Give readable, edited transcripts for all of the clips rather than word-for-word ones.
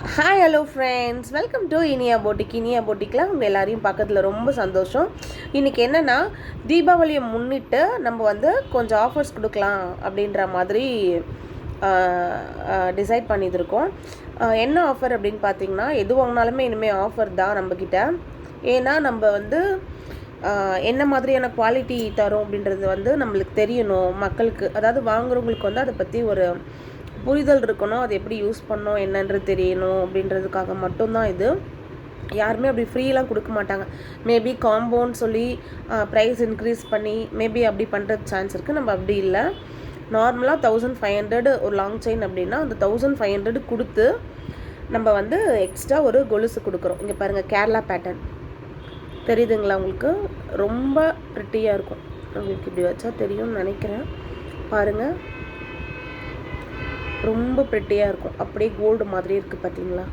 Hi hello friends, welcome to Iniya boutique. Iniya போட்டிக்கில் உங்கள் எல்லாரையும் பார்க்கறதுல ரொம்ப சந்தோஷம். இன்றைக்கி என்னென்னா, தீபாவளியை முன்னிட்டு நம்ம வந்து கொஞ்சம் ஆஃபர்ஸ் கொடுக்கலாம் அப்படின்ற மாதிரி டிசைட் பண்ணியிருக்கோம். என்ன ஆஃபர் அப்படின்னு பார்த்தீங்கன்னா, எது வாங்கினாலுமே இனிமேல் ஆஃபர் தான் நம்மக்கிட்ட. ஏன்னா நம்ம வந்து என்ன மாதிரியான குவாலிட்டி தரும் அப்படின்றது வந்து நம்மளுக்கு தெரியணும் மக்களுக்கு. அதாவது வாங்குறவங்களுக்கு வந்து அதை பற்றி ஒரு புரிதல் இருக்கணும், அது எப்படி யூஸ் பண்ணோம் என்னன்றது தெரியணும் அப்படின்றதுக்காக மட்டும்தான் இது. யாருமே அப்படி ஃப்ரீலாம் கொடுக்க மாட்டாங்க. மேபி காம்போன்னு சொல்லி ப்ரைஸ் இன்க்ரீஸ் பண்ணி மேபி அப்படி பண்ணுறது சான்ஸ் இருக்குது. நம்ம அப்படி இல்லை. நார்மலாக 1500 ஒரு லாங் செயின் அப்படின்னா அந்த 1500 கொடுத்து நம்ம வந்து எக்ஸ்ட்ரா ஒரு கொலுசு கொடுக்குறோம். இங்கே பாருங்கள், கேரளா பேட்டர்ன் தெரியுதுங்களா உங்களுக்கு? ரொம்ப ப்ரிட்டியாக இருக்கும். உங்களுக்கு இப்படி வச்சா தெரியும்னு நினைக்கிறேன். பாருங்கள், ரொம்ப ப்ரிட்டியாக இருக்கும். அப்படியே கோல்டு மாதிரி இருக்குது பார்த்தீங்களா?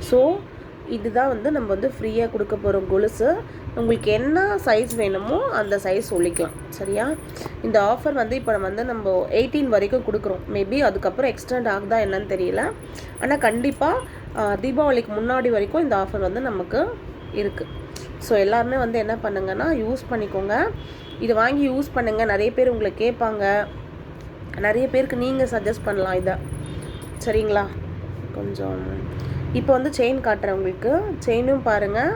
ஸோ இதுதான் வந்து நம்ம வந்து ஃப்ரீயாக கொடுக்க போகிறோம் கொலுசு. உங்களுக்கு என்ன சைஸ் வேணுமோ அந்த சைஸ் சொல்லிக்கலாம், சரியா? இந்த ஆஃபர் வந்து இப்போ நம்ம 18 வரைக்கும் கொடுக்குறோம். மேபி அதுக்கப்புறம் எக்ஸ்டெண்ட் ஆகுதா என்னன்னு தெரியல. ஆனால் கண்டிப்பாக தீபாவளிக்கு முன்னாடி வரைக்கும் இந்த ஆஃபர் வந்து நமக்கு இருக்குது. ஸோ எல்லாருமே வந்து என்ன பண்ணுங்கன்னா, யூஸ் பண்ணிக்கோங்க. இது வாங்கி யூஸ் பண்ணுங்கள். நிறைய பேர் உங்களை கேட்பாங்க, நிறைய பேருக்கு நீங்கள் சஜஸ்ட் பண்ணலாம் இதை, சரிங்களா? கொஞ்சம் இப்போ வந்து செயின் காட்டுறேன் உங்களுக்கு. செயினும் பாருங்கள்,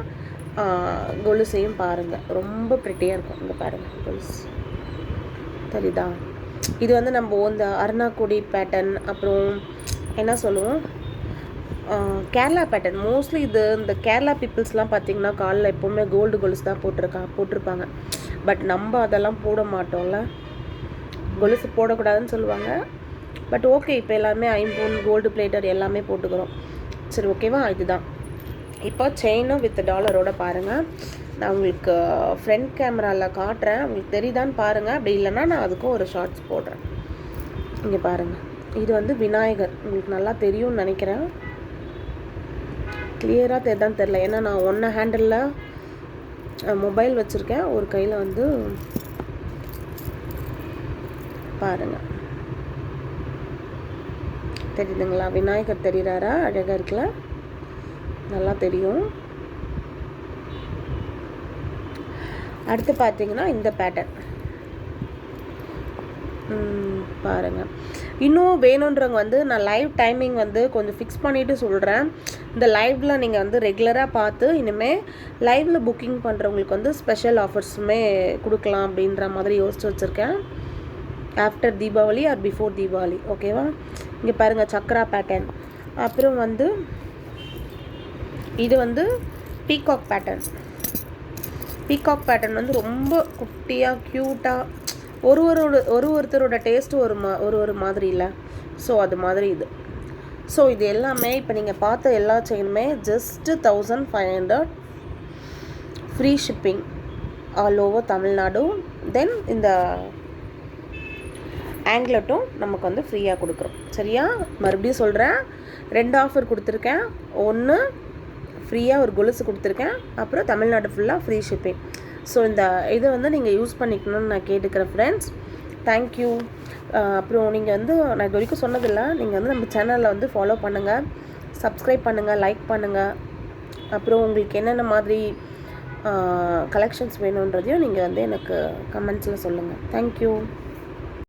கொலுசையும் பாருங்கள். ரொம்ப ப்ரிட்டியாக இருக்கும். இங்கே பாருங்கள், கொலுசு தெரியுதா? இது வந்து நம்ம இந்த அருணாக்குடி பேட்டர்ன், அப்புறம் என்ன சொல்லுவோம், கேரளா பேட்டர்ன். மோஸ்ட்லி இது இந்த கேரளா பீப்புள்ஸ்லாம் பார்த்திங்கன்னா காலில் எப்போவுமே கோல்டு கொலுசு தான் போட்டிருப்பாங்க. பட் நம்ம அதெல்லாம் போட மாட்டோம்ல, கொலுசு போடக்கூடாதுன்னு சொல்லுவாங்க. பட் ஓகே, இப்போ எல்லாருமே ஐம்பொன் கோல்டு பிளேட்டர் எல்லாமே போட்டுக்கிறோம். சரி, ஓகேவா? இதுதான் இப்போ செயினும் வித் டாலரோட பாருங்கள். நான் உங்களுக்கு ஃப்ரண்ட் கேமராவில் காட்டுறேன், உங்களுக்கு தெரியுதான்னு பாருங்கள். அப்படி இல்லைன்னா நான் அதுக்கும் ஒரு ஷார்ட்ஸ் போடுறேன். இங்கே பாருங்கள், இது வந்து விநாயகர். உங்களுக்கு நல்லா தெரியும்னு நினைக்கிறேன். கிளியராக தெரியுதான்னு தெரில, ஏன்னா நான் ஒன்று ஹேண்டிலில் மொபைல் வச்சுருக்கேன், ஒரு கையில் வந்து பாருங்கள். தெரியுதுங்களா? விநாயகர் தெரிகிறாரா? அழகாக இருக்குல்ல? நல்லா தெரியும். அடுத்து பார்த்தீங்கன்னா இந்த பேட்டர்ன் பாருங்கள். இன்னும் வேணுன்றவங்க வந்து நான் லைவ் டைமிங் வந்து கொஞ்சம் ஃபிக்ஸ் பண்ணிவிட்டு சொல்கிறேன். இந்த லைவில் நீங்கள் வந்து ரெகுலராக பார்த்து இனிமேல் லைவில் புக்கிங் பண்ணுறவங்களுக்கு வந்து ஸ்பெஷல் ஆஃபர்ஸுமே கொடுக்கலாம் அப்படின்ற மாதிரி யோசிச்சு வச்சுருக்கேன். After Deepavali or before Deepavali, ஓகேவா? இங்கே பாருங்கள், சக்ரா பேட்டர்ன். அப்புறம் வந்து இது வந்து பீகாக் பேட்டர்ன். பீகாக் பேட்டர்ன் வந்து ரொம்ப குட்டியாக க்யூட்டாக, ஒருத்தரோட டேஸ்ட்டு ஒரு மாதிரி இல்லை. ஸோ அது மாதிரி இது. ஸோ இது எல்லாமே இப்போ நீங்கள் பார்த்த எல்லா செயினுமே just 1500 free shipping all over Tamil Nadu. Then இந்த ஆங்க்லெட்டும் நமக்கு வந்து ஃப்ரீயாக கொடுக்குறோம், சரியா? மறுபடியும் சொல்கிறேன், 2 ஆஃபர் கொடுத்துருக்கேன். ஒன்று ஃப்ரீயாக ஒரு கொலுசு கொடுத்துருக்கேன், அப்புறம் தமிழ்நாடு ஃபுல்லாக ஃப்ரீ ஷிப்பிங். ஸோ இந்த இதை வந்து நீங்கள் யூஸ் பண்ணிக்கணும்னு நான் கேட்டுக்கிறேன் ஃப்ரெண்ட்ஸ். தேங்க்யூ. அப்புறம் நீங்கள் வந்து நான் இது வரைக்கும் சொன்னதில்லை, நீங்கள் வந்து நம்ம சேனலில் வந்து ஃபாலோ பண்ணுங்கள், சப்ஸ்கிரைப் பண்ணுங்கள், லைக் பண்ணுங்கள். அப்புறம் உங்களுக்கு என்னென்ன மாதிரி கலெக்ஷன்ஸ் வேணுன்றதையும் நீங்கள் வந்து எனக்கு கமெண்ட்ஸில் சொல்லுங்கள். தேங்க்யூ.